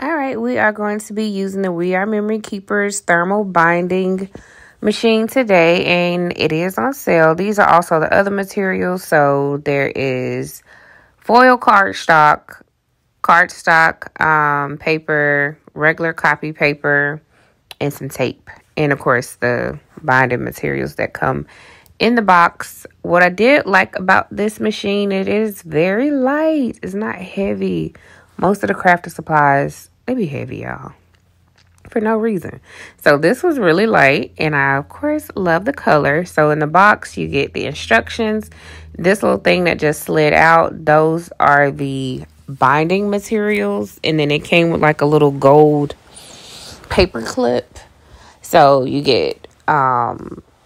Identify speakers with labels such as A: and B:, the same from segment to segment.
A: All right, we are going to be using the We Are Memory Keepers thermal binding machine today, and it is on sale. These are also the other materials. So there is foil cardstock, paper, regular copy paper, and some tape. And of course, the binding materials that come in the box. What I did like about this machine, it is very light. It's not heavy. Most of the crafting supplies, they be heavy, y'all, for no reason. So this was really light, and I, of course, love the color. So in the box, you get the instructions. This little thing that just slid out, those are the binding materials. And then it came with like a little gold paper clip. So you get,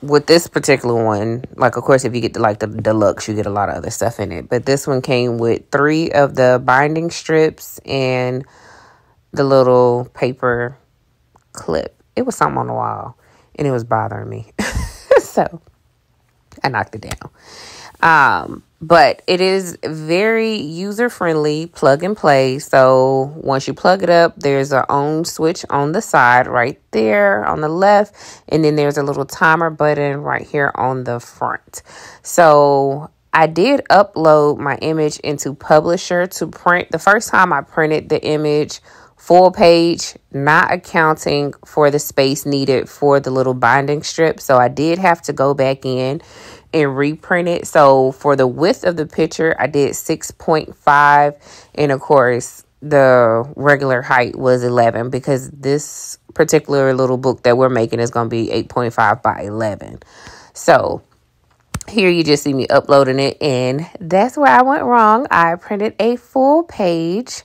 A: with this particular one, like, of course, if you get the deluxe, you get a lot of other stuff in it. But this one came with 3 of the binding strips and the little paper clip. It was something on the wall, and it was bothering me. So I knocked it down. But it is very user-friendly, plug and play. So once you plug it up, there's a on switch on the side right there on the left. And then there's a little timer button right here on the front. So I did upload my image into Publisher to print. The first time I printed the image full page, not accounting for the space needed for the little binding strip. So I did have to go back in and reprint it. So for the width of the picture, I did 6.5. And of course, the regular height was 11, because this particular little book that we're making is going to be 8.5 by 11. So here you just see me uploading it, and that's where I went wrong. I printed a full page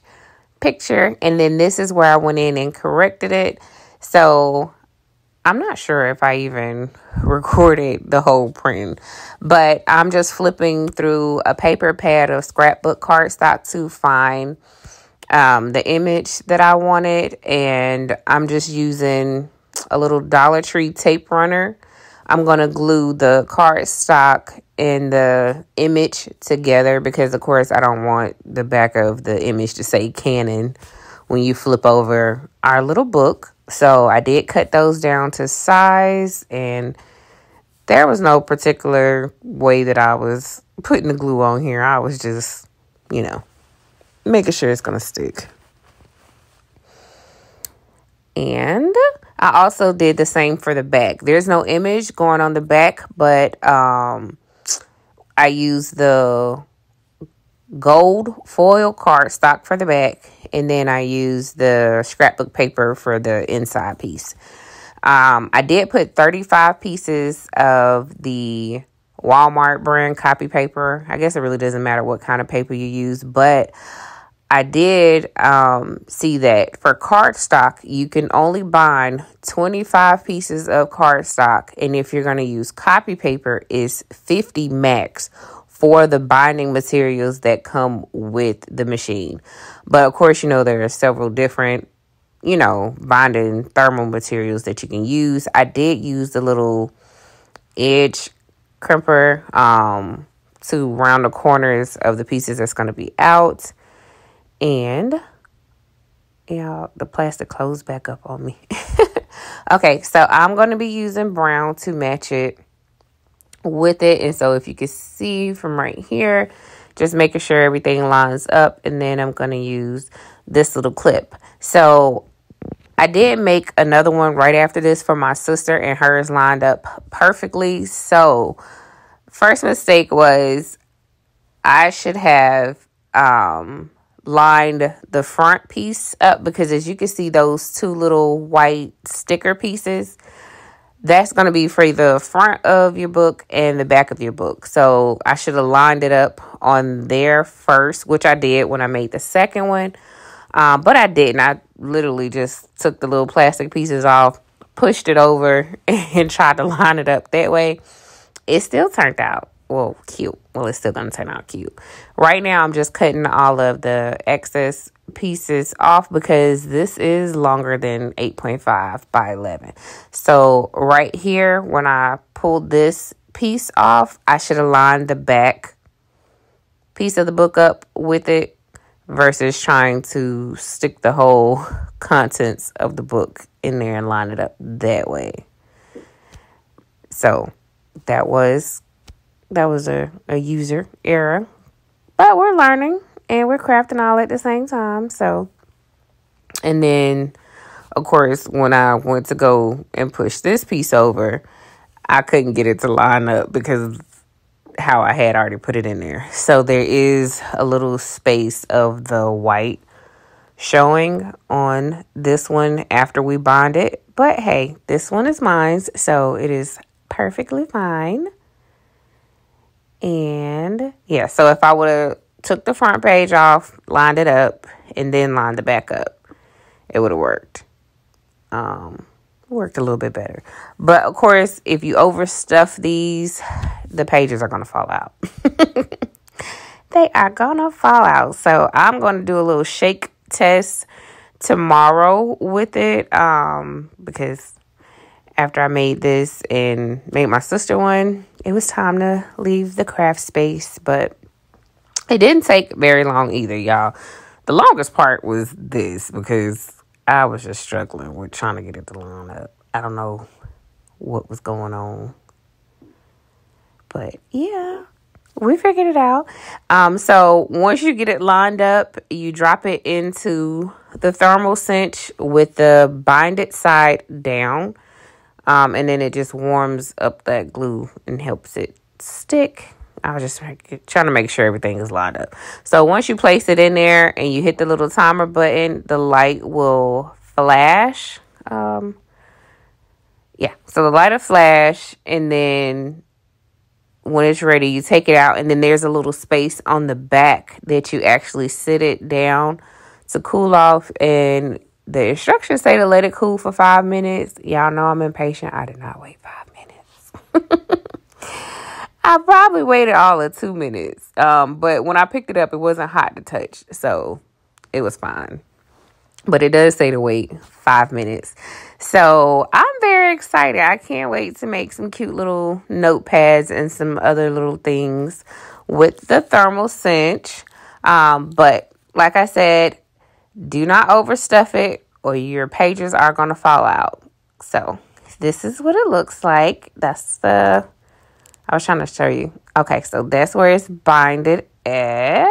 A: picture, and then this is where I went in and corrected it. So I'm not sure if I even recorded the whole print, but I'm just flipping through a paper pad of scrapbook cardstock to find the image that I wanted, and I'm just using a little Dollar Tree tape runner. I'm going to glue the cardstock and the image together because, of course, I don't want the back of the image to say Canon when you flip over our little book. So I did cut those down to size, and there was no particular way that I was putting the glue on here. I was just, making sure it's going to stick. And I also did the same for the back. There's no image going on the back, but I used the gold foil cardstock for the back, and then I used the scrapbook paper for the inside piece. I did put 35 pieces of the Walmart brand copy paper. I guess it really doesn't matter what kind of paper you use, but I did see that for cardstock, you can only bind 25 pieces of cardstock. And if you're going to use copy paper, it's 50 max for the binding materials that come with the machine. But of course, there are several different, binding thermal materials that you can use. I did use the little edge crimper to round the corners of the pieces that's going to be out. And, the plastic closed back up on me. Okay, so I'm going to be using brown to match it with it. And so if you can see from right here, just making sure everything lines up. And then I'm going to use this little clip. So I did make another one right after this for my sister, and hers lined up perfectly. So first mistake was I should have lined the front piece up, because as you can see, those 2 little white sticker pieces, that's going to be for the front of your book and the back of your book. So I should have lined it up on there first, which I did when I made the second one. But I didn't. I literally just took the little plastic pieces off, pushed it over, and tried to line it up that way. It still turned out cute. Well, it's still going to turn out cute. Right now, I'm just cutting all of the excess pieces off because this is longer than 8.5 by 11. So right here, when I pulled this piece off, I should have lined the back piece of the book up with it versus trying to stick the whole contents of the book in there and line it up that way. So that was a user error, but we're learning and we're crafting all at the same time. So, and then of course, when I went to go and push this piece over, I couldn't get it to line up because of how I had already put it in there. So there is a little space of the white showing on this one after we bond it. But hey, this one is mine, so it is perfectly fine. And yeah, so if I would have took the front page off, lined it up, and then lined it back up, it would have worked. Worked a little bit better. But of course, if you overstuff these, the pages are going to fall out. They are going to fall out. So I'm going to do a little shake test tomorrow with it. Because after I made this and made my sister one, it was time to leave the craft space. But it didn't take very long either, y'all. The longest part was this because I was just struggling with trying to get it to line up. I don't know what was going on. But yeah, we figured it out. So once you get it lined up, you drop it into the thermal cinch with the binded side down. And then it just warms up that glue and helps it stick. I was just trying to make sure everything is lined up. So once you place it in there and you hit the little timer button, the light will flash. Yeah, so the light will flash, and then when it's ready, you take it out, and then there's a little space on the back that you actually sit it down to cool off, and the instructions say to let it cool for 5 minutes. Y'all know I'm impatient. I did not wait 5 minutes. I probably waited all of 2 minutes. But when I picked it up, it wasn't hot to touch, so it was fine. But it does say to wait 5 minutes. So I'm very excited. I can't wait to make some cute little notepads and some other little things with the thermal cinch. But like I said, do not overstuff it or your pages are going to fall out. So this is what it looks like. I was trying to show you. Okay, so that's where it's binded at,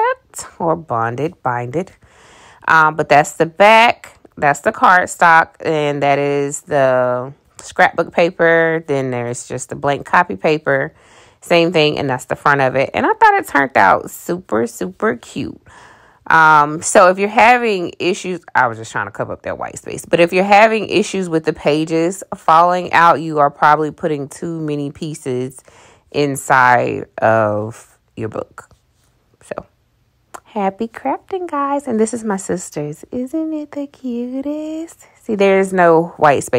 A: or binded. But that's the back. That's the cardstock, and that is the scrapbook paper. Then there's just the blank copy paper. Same thing, and that's the front of it. And I thought it turned out super, super cute. So if you're having issues, I was just trying to cover up that white space. But if you're having issues with the pages falling out, you are probably putting too many pieces inside of your book. So happy crafting, guys. And this is my sister's. Isn't it the cutest? See, there's no white space.